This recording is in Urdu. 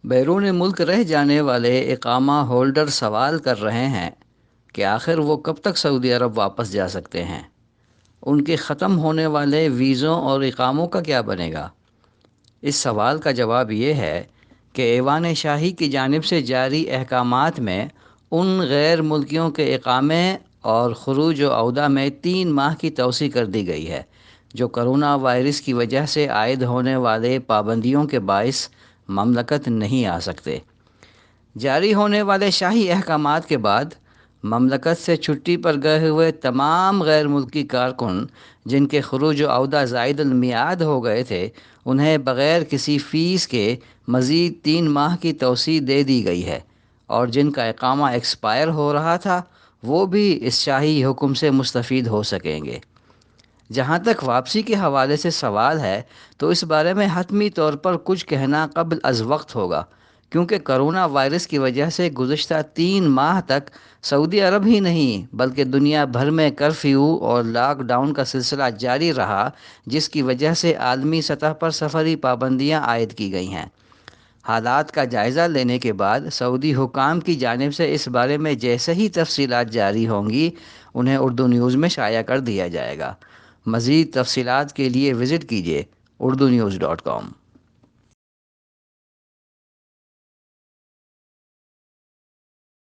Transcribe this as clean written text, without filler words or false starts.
بیرون ملک رہ جانے والے اقامہ ہولڈر سوال کر رہے ہیں کہ آخر وہ کب تک سعودی عرب واپس جا سکتے ہیں۔ ان کے ختم ہونے والے ویزوں اور اقاموں کا کیا بنے گا؟ اس سوال کا جواب یہ ہے کہ ایوان شاہی کی جانب سے جاری احکامات میں ان غیر ملکیوں کے اقامے اور خروج و عودہ میں 3 ماہ کی توسیع کر دی گئی ہے، جو کرونا وائرس کی وجہ سے عائد ہونے والے پابندیوں کے باعث مملکت نہیں آ سکتے۔ جاری ہونے والے شاہی احکامات کے بعد مملکت سے چھٹی پر گئے ہوئے تمام غیر ملکی کارکن جن کے خروج و عودہ زائد المیعاد ہو گئے تھے، انہیں بغیر کسی فیس کے مزید 3 ماہ کی توسیع دے دی گئی ہے، اور جن کا اقامہ ایکسپائر ہو رہا تھا وہ بھی اس شاہی حکم سے مستفید ہو سکیں گے۔ جہاں تک واپسی کے حوالے سے سوال ہے تو اس بارے میں حتمی طور پر کچھ کہنا قبل از وقت ہوگا، کیونکہ کرونا وائرس کی وجہ سے گزشتہ 3 ماہ تک سعودی عرب ہی نہیں بلکہ دنیا بھر میں کرفیو اور لاک ڈاؤن کا سلسلہ جاری رہا، جس کی وجہ سے عالمی سطح پر سفری پابندیاں عائد کی گئی ہیں۔ حالات کا جائزہ لینے کے بعد سعودی حکام کی جانب سے اس بارے میں جیسے ہی تفصیلات جاری ہوں گی انہیں اردو نیوز میں شائع کر دیا جائے گا۔ مزید تفصیلات کے لیے وزٹ کیجیے urdunews.com۔